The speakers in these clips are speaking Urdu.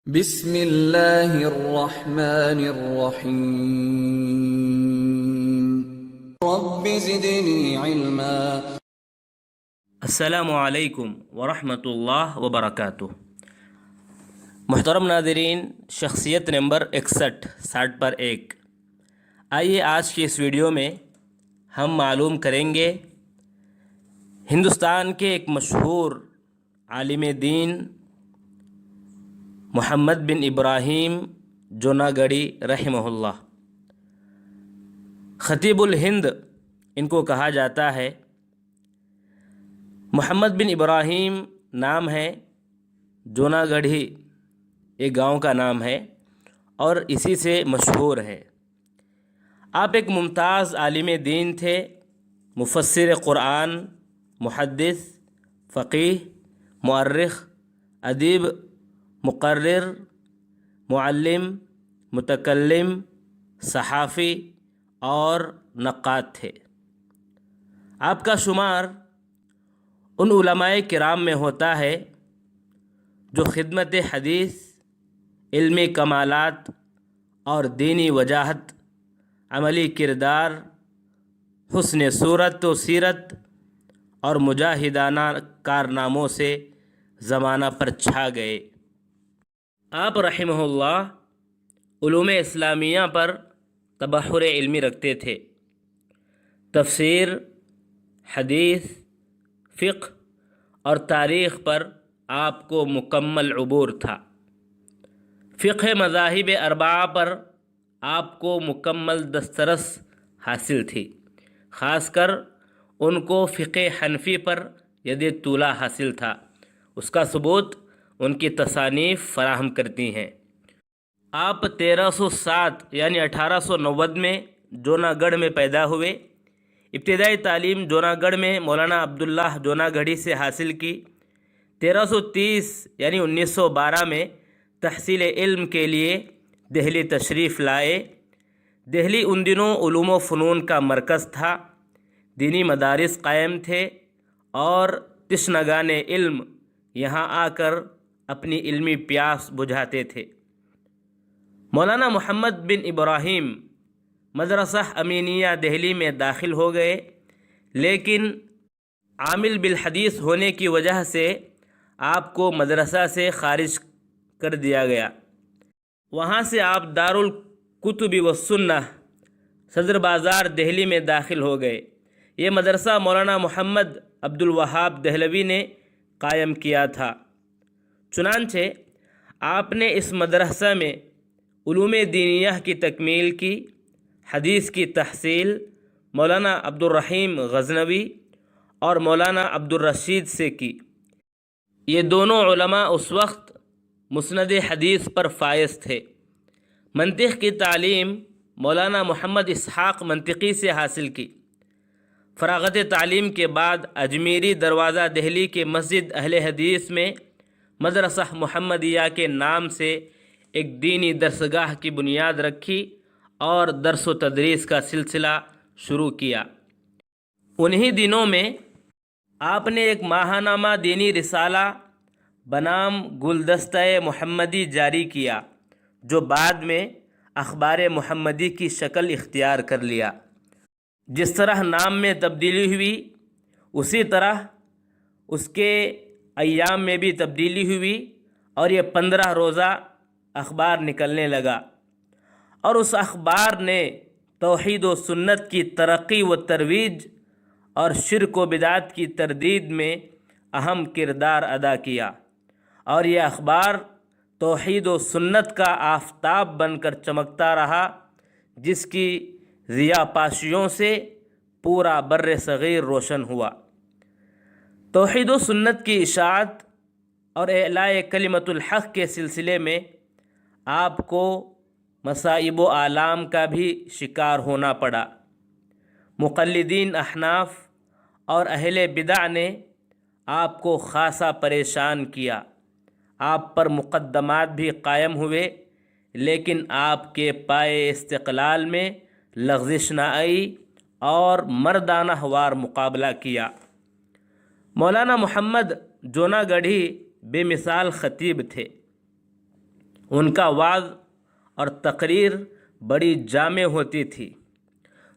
بسم اللہ الرحمن الرحیم رب زدنی علما۔ السلام علیکم ورحمۃ اللہ وبرکاتہ۔ محترم ناظرین، شخصیت نمبر 61 60 پر 1۔ آئیے آج کی اس ویڈیو میں ہم معلوم کریں گے ہندوستان کے ایک مشہور عالم دین محمد بن ابراہیم جوناگڑھی رحمہ اللہ، خطیب الہند ان کو کہا جاتا ہے۔ محمد بن ابراہیم نام ہے، جوناگڑھی ایک گاؤں کا نام ہے اور اسی سے مشہور ہے۔ آپ ایک ممتاز عالم دین تھے، مفسر قرآن، محدث، فقیہ، مؤرخ، ادیب، مقرر، معلم، متکلم، صحافی اور نقاد تھے۔ آپ کا شمار ان علماء کرام میں ہوتا ہے جو خدمت حدیث، علمی کمالات اور دینی وجاہت، عملی کردار، حسن صورت و سیرت اور مجاہدانہ کارناموں سے زمانہ پر چھا گئے۔ آپ رحمہ اللہ علوم اسلامیہ پر تبحر علمی رکھتے تھے۔ تفسیر، حدیث، فقہ اور تاریخ پر آپ کو مکمل عبور تھا۔ فقہ مذاہب اربعہ پر آپ کو مکمل دسترس حاصل تھی، خاص کر ان کو فقہ حنفی پر ید طولہ حاصل تھا۔ اس کا ثبوت ان کی تصانیف فراہم کرتی ہیں۔ آپ 1307 یعنی 1890 میں جوناگڑھ میں پیدا ہوئے۔ ابتدائی تعلیم جوناگڑھ میں مولانا عبداللہ جوناگڑھی سے حاصل کی۔ 1330 یعنی 1912 میں تحصیل علم کے لیے دہلی تشریف لائے۔ دہلی ان دنوں علوم و فنون کا مرکز تھا، دینی مدارس قائم تھے اور تشنگان علم یہاں آ کر اپنی علمی پیاس بجھاتے تھے۔ مولانا محمد بن ابراہیم مدرسہ امینیہ دہلی میں داخل ہو گئے، لیکن عامل بالحدیث ہونے کی وجہ سے آپ کو مدرسہ سے خارج کر دیا گیا۔ وہاں سے آپ دارالکتب والسنہ صدر بازار دہلی میں داخل ہو گئے۔ یہ مدرسہ مولانا محمد عبد الوہاب دہلوی نے قائم کیا تھا۔ چنانچہ آپ نے اس مدرسہ میں علوم دینیہ کی تکمیل کی۔ حدیث کی تحصیل مولانا عبد الرحیم غزنوی اور مولانا عبد الرشید سے کی۔ یہ دونوں علماء اس وقت مسند حدیث پر فائز تھے۔ منطق کی تعلیم مولانا محمد اسحاق منطقی سے حاصل کی۔ فراغت تعلیم کے بعد اجمیری دروازہ دہلی کے مسجد اہل حدیث میں مدرسہ محمدیہ کے نام سے ایک دینی درسگاہ کی بنیاد رکھی اور درس و تدریس کا سلسلہ شروع کیا۔ انہی دنوں میں آپ نے ایک ماہنامہ دینی رسالہ بنام گلدستہ محمدی جاری کیا، جو بعد میں اخبار محمدی کی شکل اختیار کر لیا۔ جس طرح نام میں تبدیلی ہوئی، اسی طرح اس کے ایام میں بھی تبدیلی ہوئی اور یہ 15 روزہ اخبار نکلنے لگا، اور اس اخبار نے توحید و سنت کی ترقی و ترویج اور شرک و بدعت کی تردید میں اہم کردار ادا کیا، اور یہ اخبار توحید و سنت کا آفتاب بن کر چمکتا رہا، جس کی ضیاء پاشیوں سے پورا بر صغیر روشن ہوا۔ توحید و سنت کی اشاعت اور اعلاء کلمت الحق کے سلسلے میں آپ کو مصائب و آلام کا بھی شکار ہونا پڑا۔ مقلدین احناف اور اہل بدع نے آپ کو خاصا پریشان کیا۔ آپ پر مقدمات بھی قائم ہوئے، لیکن آپ کے پائے استقلال میں لغزش نہ آئی اور مردانہ وار مقابلہ کیا۔ مولانا محمد جوناگڑھی بے مثال خطیب تھے۔ ان کا وعظ اور تقریر بڑی جامع ہوتی تھی۔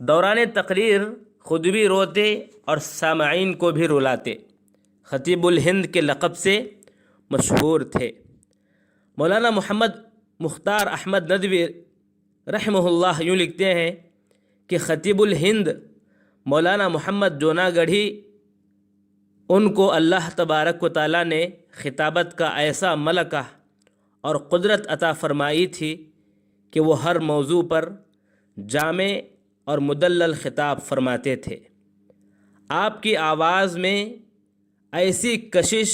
دوران تقریر خود بھی روتے اور سامعین کو بھی رلاتے۔ خطیب الہند کے لقب سے مشہور تھے۔ مولانا محمد مختار احمد ندوی رحمہ اللہ یوں لکھتے ہیں کہ خطیب الہند مولانا محمد جوناگڑھی، ان کو اللہ تبارک و تعالیٰ نے خطابت کا ایسا ملکہ اور قدرت عطا فرمائی تھی کہ وہ ہر موضوع پر جامع اور مدلل خطاب فرماتے تھے۔ آپ کی آواز میں ایسی کشش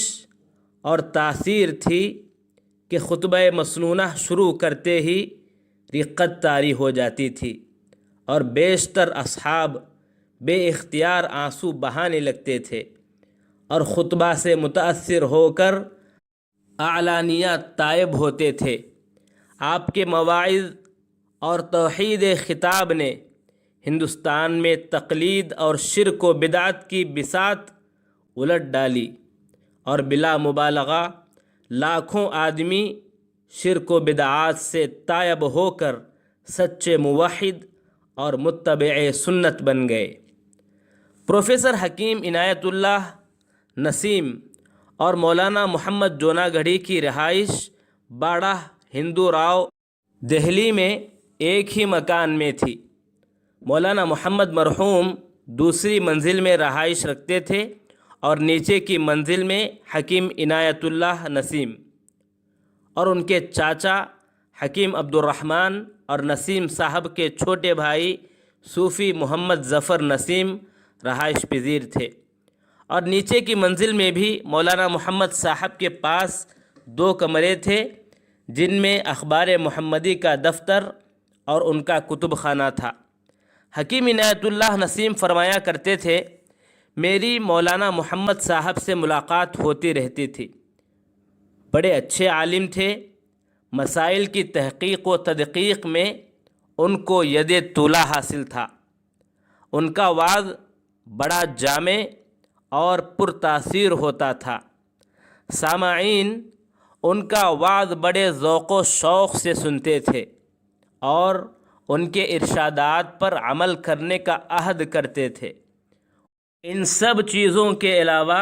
اور تاثیر تھی کہ خطبہ مسنونہ شروع کرتے ہی رقت طاری ہو جاتی تھی اور بیشتر اصحاب بے اختیار آنسو بہانے لگتے تھے اور خطبہ سے متاثر ہو کر اعلانیہ تائب ہوتے تھے۔ آپ کے مواعظ اور توحید خطاب نے ہندوستان میں تقلید اور شرک و بدعت کی بساط الٹ ڈالی اور بلا مبالغہ لاکھوں آدمی شرک و بدعات سے تائب ہو کر سچے موحد اور متبع سنت بن گئے۔ پروفیسر حکیم عنایت اللہ نسیم اور مولانا محمد جوناگڑھی کی رہائش باڑہ ہندو راؤ، دہلی میں ایک ہی مکان میں تھی۔ مولانا محمد مرحوم دوسری منزل میں رہائش رکھتے تھے اور نیچے کی منزل میں حکیم عنایت اللہ نسیم اور ان کے چاچا حکیم عبد الرحمن اور نسیم صاحب کے چھوٹے بھائی صوفی محمد ظفر نسیم رہائش پذیر تھے، اور نیچے کی منزل میں بھی مولانا محمد صاحب کے پاس 2 کمرے تھے جن میں اخبار محمدی کا دفتر اور ان کا کتب خانہ تھا۔ حکیم عنایت اللہ نسیم فرمایا کرتے تھے، میری مولانا محمد صاحب سے ملاقات ہوتی رہتی تھی۔ بڑے اچھے عالم تھے، مسائل کی تحقیق و تدقیق میں ان کو ید طولہ حاصل تھا۔ ان کا وعظ بڑا جامع اور پرتاثیر ہوتا تھا۔ سامعین ان کا وعظ بڑے ذوق و شوق سے سنتے تھے اور ان کے ارشادات پر عمل کرنے کا عہد کرتے تھے۔ ان سب چیزوں کے علاوہ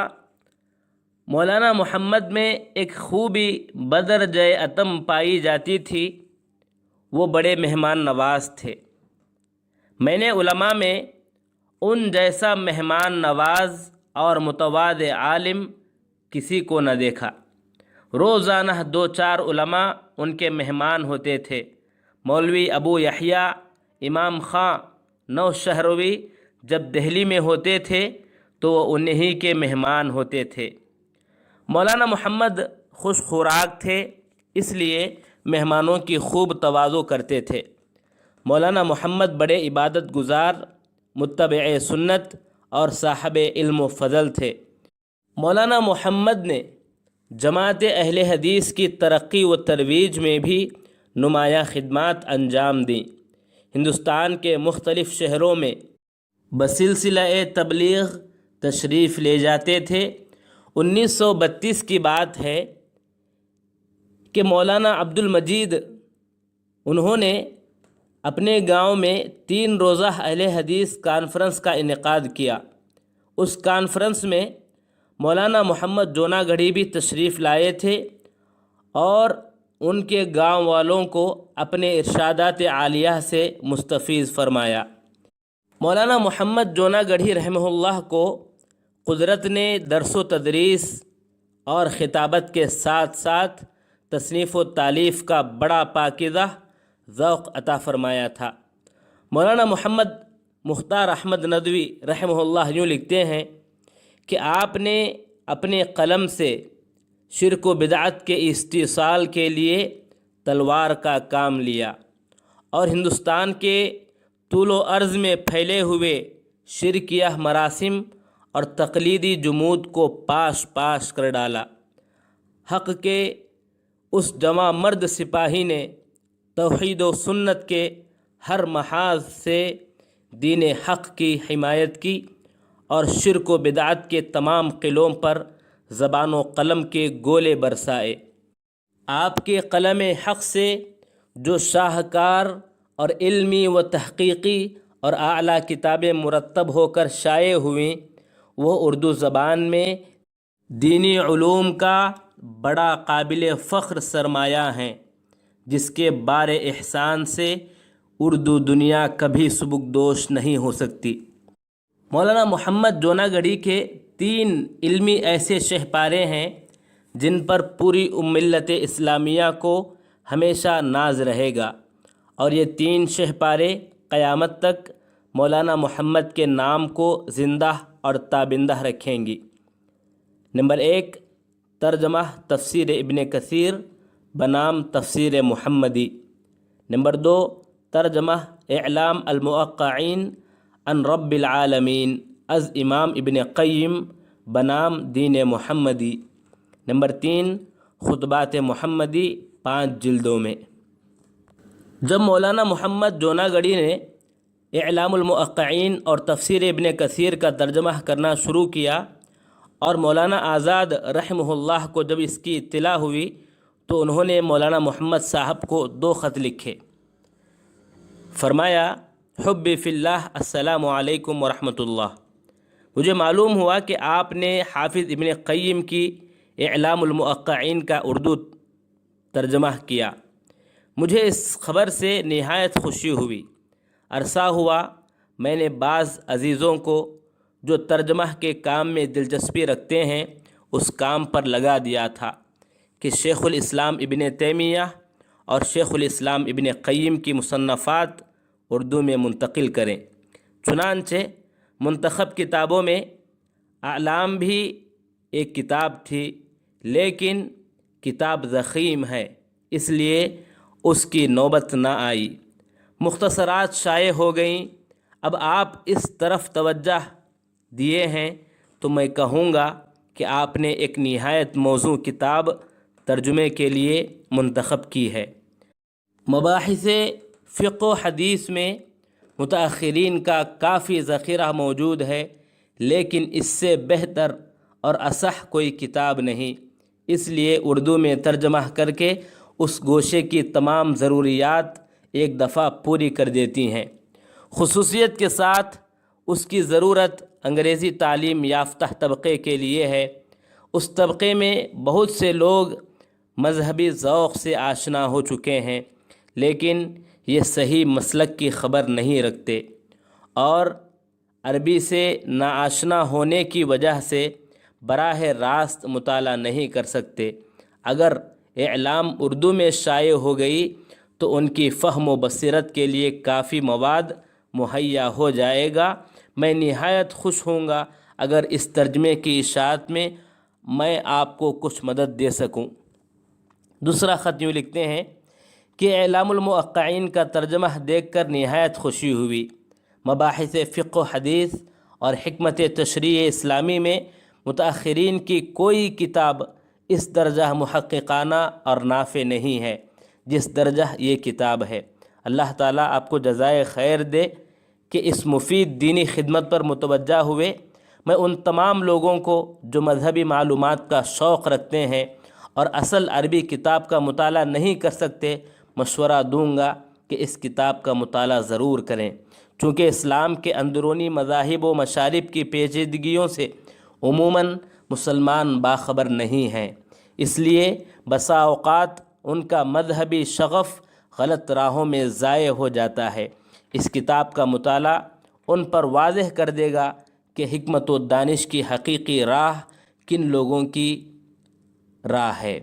مولانا محمد میں ایک خوبی بدرجہ اتم پائی جاتی تھی، وہ بڑے مہمان نواز تھے۔ میں نے علماء میں ان جیسا مہمان نواز اور متواضع عالم کسی کو نہ دیکھا۔ روزانہ 2-4 علماء ان کے مہمان ہوتے تھے۔ مولوی ابو یحییٰ امام خاں نوشہروی جب دہلی میں ہوتے تھے تو وہ انہی کے مہمان ہوتے تھے۔ مولانا محمد خوش خوراک تھے، اس لیے مہمانوں کی خوب تواضع کرتے تھے۔ مولانا محمد بڑے عبادت گزار، متبع سنت اور صاحب علم و فضل تھے۔ مولانا محمد نے جماعت اہل حدیث کی ترقی و ترویج میں بھی نمایاں خدمات انجام دیں۔ ہندوستان کے مختلف شہروں میں بسلسلہ تبلیغ تشریف لے جاتے تھے۔ 1932 کی بات ہے کہ مولانا عبد المجید انہوں نے اپنے گاؤں میں 3 روزہ اہل حدیث کانفرنس کا انعقاد کیا۔ اس کانفرنس میں مولانا محمد جوناگڑھی بھی تشریف لائے تھے اور ان کے گاؤں والوں کو اپنے ارشادات عالیہ سے مستفیض فرمایا۔ مولانا محمد جوناگڑھی رحمہ اللہ کو قدرت نے درس و تدریس اور خطابت کے ساتھ ساتھ تصنیف و تالیف کا بڑا پاکیزہ ذوق عطا فرمایا تھا۔ مولانا محمد مختار احمد ندوی رحمہ اللہ یوں لکھتے ہیں کہ آپ نے اپنے قلم سے شرک و بدعت کے استئصال کے لیے تلوار کا کام لیا اور ہندوستان کے طول و عرض میں پھیلے ہوئے شرکیہ مراسم اور تقلیدی جمود کو پاش پاش کر ڈالا۔ حق کے اس جواں مرد سپاہی نے توحید و سنت کے ہر محاذ سے دین حق کی حمایت کی اور شرک و بدعت کے تمام قلوں پر زبان و قلم کے گولے برسائے۔ آپ کے قلم حق سے جو شاہکار اور علمی و تحقیقی اور اعلیٰ کتابیں مرتب ہو کر شائع ہوئیں وہ اردو زبان میں دینی علوم کا بڑا قابل فخر سرمایہ ہیں، جس کے بار احسان سے اردو دنیا کبھی سبکدوش نہیں ہو سکتی۔ مولانا محمد جوناگڑھی کے 3 علمی ایسے شہپارے ہیں جن پر پوری ملت اسلامیہ کو ہمیشہ ناز رہے گا، اور یہ 3 شہپارے قیامت تک مولانا محمد کے نام کو زندہ اور تابندہ رکھیں گی۔ نمبر 1، ترجمہ تفسیر ابن کثیر بنام تفسیر محمدی۔ نمبر 2، ترجمہ اعلام الموقعین عن رب العالمین از امام ابن قیم بنام دین محمدی۔ نمبر 3، خطبات محمدی 5 جلدوں میں۔ جب مولانا محمد جوناگڑھی نے اعلام الموقعین اور تفسیر ابن کثیر کا ترجمہ کرنا شروع کیا اور مولانا آزاد رحمہ اللہ کو جب اس کی اطلاع ہوئی تو انہوں نے مولانا محمد صاحب کو 2 خط لکھے۔ فرمایا، حبی فی اللہ، السلام علیکم ورحمۃ اللہ۔ مجھے معلوم ہوا کہ آپ نے حافظ ابن قیم کی اعلام الموقعین کا اردو ترجمہ کیا۔ مجھے اس خبر سے نہایت خوشی ہوئی۔ عرصہ ہوا میں نے بعض عزیزوں کو جو ترجمہ کے کام میں دلچسپی رکھتے ہیں اس کام پر لگا دیا تھا کہ شیخ الاسلام ابن تیمیہ اور شیخ الاسلام ابن قیم کی مصنفات اردو میں منتقل کریں۔ چنانچہ منتخب کتابوں میں اعلام بھی ایک کتاب تھی، لیکن کتاب ضخیم ہے، اس لیے اس کی نوبت نہ آئی۔ مختصرات شائع ہو گئیں۔ اب آپ اس طرف توجہ دیے ہیں تو میں کہوں گا کہ آپ نے ایک نہایت موزوں کتاب ترجمے کے لیے منتخب کی ہے۔ مباحث فقہ و حدیث میں متاخرین کا کافی ذخیرہ موجود ہے، لیکن اس سے بہتر اور اصح کوئی کتاب نہیں، اس لیے اردو میں ترجمہ کر کے اس گوشے کی تمام ضروریات ایک دفعہ پوری کر دیتی ہیں۔ خصوصیت کے ساتھ اس کی ضرورت انگریزی تعلیم یافتہ طبقے کے لیے ہے۔ اس طبقے میں بہت سے لوگ مذہبی ذوق سے آشنا ہو چکے ہیں، لیکن یہ صحیح مسلک کی خبر نہیں رکھتے اور عربی سے ناآشنا ہونے کی وجہ سے براہ راست مطالعہ نہیں کر سکتے۔ اگر اعلام اردو میں شائع ہو گئی تو ان کی فہم و بصیرت کے لیے کافی مواد مہیا ہو جائے گا۔ میں نہایت خوش ہوں گا اگر اس ترجمے کی اشاعت میں میں آپ کو کچھ مدد دے سکوں۔ دوسرا خط یوں لکھتے ہیں کہ اعلام الموقعین کا ترجمہ دیکھ کر نہایت خوشی ہوئی۔ مباحث فقہ و حدیث اور حکمت تشریع اسلامی میں متاخرین کی کوئی کتاب اس درجہ محققانہ اور نافع نہیں ہے جس درجہ یہ کتاب ہے۔ اللہ تعالیٰ آپ کو جزائے خیر دے کہ اس مفید دینی خدمت پر متوجہ ہوئے۔ میں ان تمام لوگوں کو جو مذہبی معلومات کا شوق رکھتے ہیں اور اصل عربی کتاب کا مطالعہ نہیں کر سکتے مشورہ دوں گا کہ اس کتاب کا مطالعہ ضرور کریں، چونکہ اسلام کے اندرونی مذاہب و مشارب کی پیچیدگیوں سے عموماً مسلمان باخبر نہیں ہیں، اس لیے بسا اوقات ان کا مذہبی شغف غلط راہوں میں ضائع ہو جاتا ہے۔ اس کتاب کا مطالعہ ان پر واضح کر دے گا کہ حکمت و دانش کی حقیقی راہ کن لوگوں کی راہ ہے،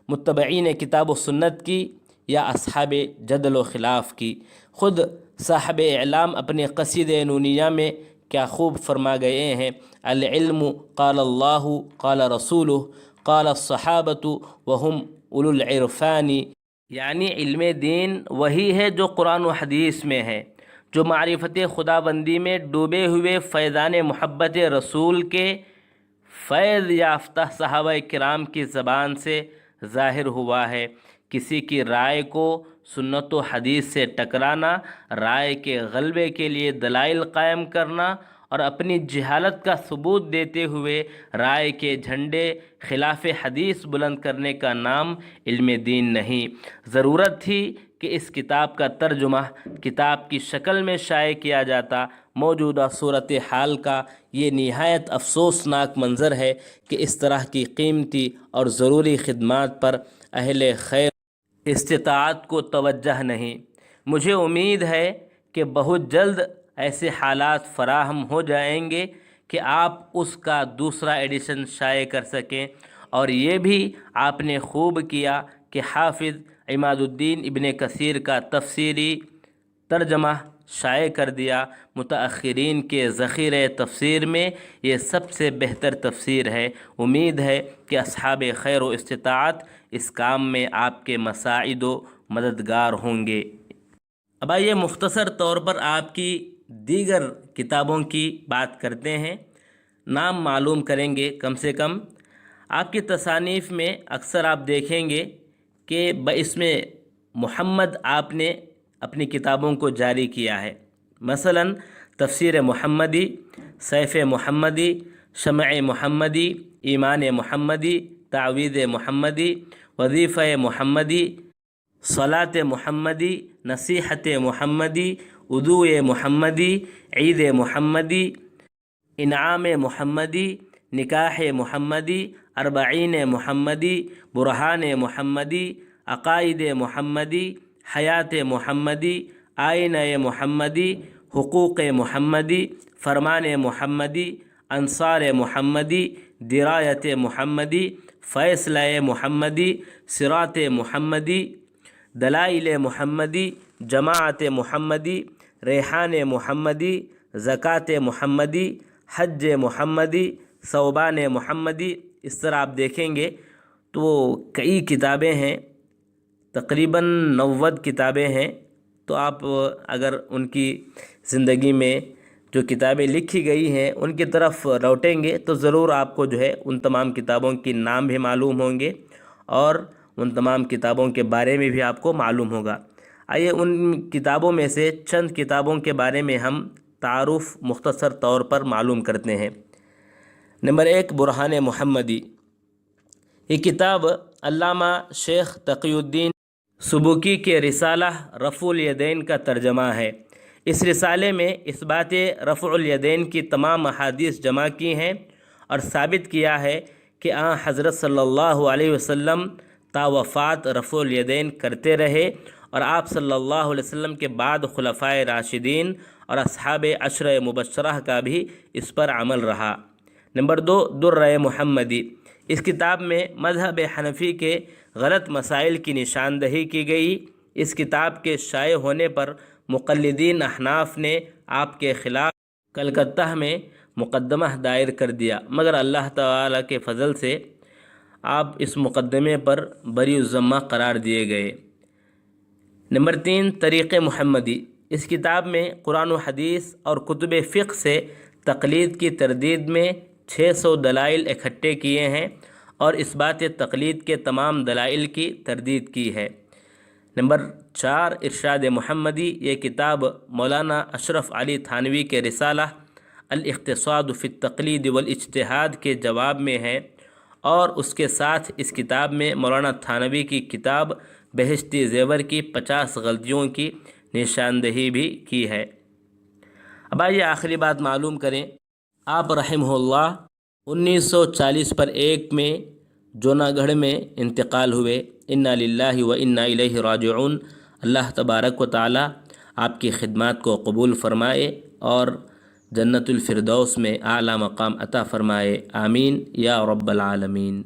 متبعین کتاب و سنت کی یا اصحاب جدل و خلاف کی۔ خود صاحب اعلام اپنے قصیدہ نونیہ میں کیا خوب فرما گئے ہیں، العلم قال اللہ قال رسولہ قال الصحابۃ وہم اولو العرفان، یعنی علم دین وہی ہے جو قرآن و حدیث میں ہے، جو معرفت خداوندی میں ڈوبے ہوئے فیضان محبت رسول کے فیض یافتہ صحابہ کرام کی زبان سے ظاہر ہوا ہے۔ کسی کی رائے کو سنت و حدیث سے ٹکرانا، رائے کے غلبے کے لیے دلائل قائم کرنا اور اپنی جہالت کا ثبوت دیتے ہوئے رائے کے جھنڈے خلاف حدیث بلند کرنے کا نام علم دین نہیں۔ ضرورت تھی کہ اس کتاب کا ترجمہ کتاب کی شکل میں شائع کیا جاتا۔ موجودہ صورتحال کا یہ نہایت افسوسناک منظر ہے کہ اس طرح کی قیمتی اور ضروری خدمات پر اہل خیر استطاعت کو توجہ نہیں۔ مجھے امید ہے کہ بہت جلد ایسے حالات فراہم ہو جائیں گے کہ آپ اس کا دوسرا ایڈیشن شائع کر سکیں، اور یہ بھی آپ نے خوب کیا کہ حافظ عماد الدین ابن کثیر کا تفسیری ترجمہ شائع کر دیا۔ متأخرین کے ذخیرہ تفسیر میں یہ سب سے بہتر تفسیر ہے۔ امید ہے کہ اصحاب خیر و استطاعت اس کام میں آپ کے مساعد و مددگار ہوں گے۔ اب آئیے مختصر طور پر آپ کی دیگر کتابوں کی بات کرتے ہیں، نام معلوم کریں گے کم سے کم۔ آپ کی تصانیف میں اکثر آپ دیکھیں گے کہ باسم محمد آپ نے اپنی کتابوں کو جاری کیا ہے، مثلا تفسیر محمدی، سیف محمدی، شمع محمدی، ایمان محمدی، تعویذ محمدی، وظیفہ محمدی، صلاۃ محمدی، نصیحت محمدی، ادو محمدی، عید محمدی، انعام محمدی، نکاح محمدی، اربعین محمدی، برہان محمدی، عقائد محمدی، حیات محمدی، آئینہ محمدی، حقوق محمدی، فرمان محمدی، انصار محمدی، درایت محمدی، فیصلہ محمدی، صراط محمدی، دلائل محمدی، جماعت محمدی، ریحان محمدی، زکوٰۃ محمدی، حج محمدی، ثوبان محمدی۔ اس طرح آپ دیکھیں گے تو کئی کتابیں ہیں، تقریباً 90 کتابیں ہیں۔ تو آپ اگر ان کی زندگی میں جو کتابیں لکھی گئی ہیں ان کی طرف لوٹیں گے تو ضرور آپ کو جو ہے ان تمام کتابوں کے نام بھی معلوم ہوں گے اور ان تمام کتابوں کے بارے میں بھی آپ کو معلوم ہوگا۔ آئیے ان کتابوں میں سے چند کتابوں کے بارے میں ہم تعارف مختصر طور پر معلوم کرتے ہیں۔ نمبر 1، برہان محمدی۔ یہ کتاب علامہ شیخ تقی الدین سبکی کے رسالہ رفع الیدین کا ترجمہ ہے۔ اس رسالے میں اثبات رفع الیدین کی تمام احادیث جمع کی ہیں اور ثابت کیا ہے کہ حضرت صلی اللہ علیہ وسلم تا وفات رفع الیدین کرتے رہے، اور آپ صلی اللہ علیہ وسلم کے بعد خلفائے راشدین اور اصحاب عشرہ مبشرہ کا بھی اس پر عمل رہا۔ نمبر 2، درہ محمدی۔ اس کتاب میں مذہب حنفی کے غلط مسائل کی نشاندہی کی گئی۔ اس کتاب کے شائع ہونے پر مقلدین احناف نے آپ کے خلاف کلکتہ میں مقدمہ دائر کر دیا، مگر اللہ تعالیٰ کے فضل سے آپ اس مقدمے پر بری الذمہ قرار دیے گئے۔ نمبر 3، طریق محمدی۔ اس کتاب میں قرآن و حدیث اور کتب فقہ سے تقلید کی تردید میں 600 دلائل اکٹھے کیے ہیں اور اثبات تقلید کے تمام دلائل کی تردید کی ہے۔ نمبر 4، ارشاد محمدی۔ یہ کتاب مولانا اشرف علی تھانوی کے رسالہ الاقتصاد فی التقلید والاجتہاد کے جواب میں ہے، اور اس کے ساتھ اس کتاب میں مولانا تھانوی کی کتاب بہشتی زیور کی 50 غلطیوں کی نشاندہی بھی کی ہے۔ اب آئیے آخری بات معلوم کریں۔ آپ رحمہ اللہ 1940 پر 1 میں جوناگڑھ میں انتقال ہوئے۔ انا للہ و انا الیہ راجعون۔ اللہ تبارک و تعالی آپ کی خدمات کو قبول فرمائے اور جنت الفردوس میں اعلیٰ مقام عطا فرمائے، آمین یا رب العالمین۔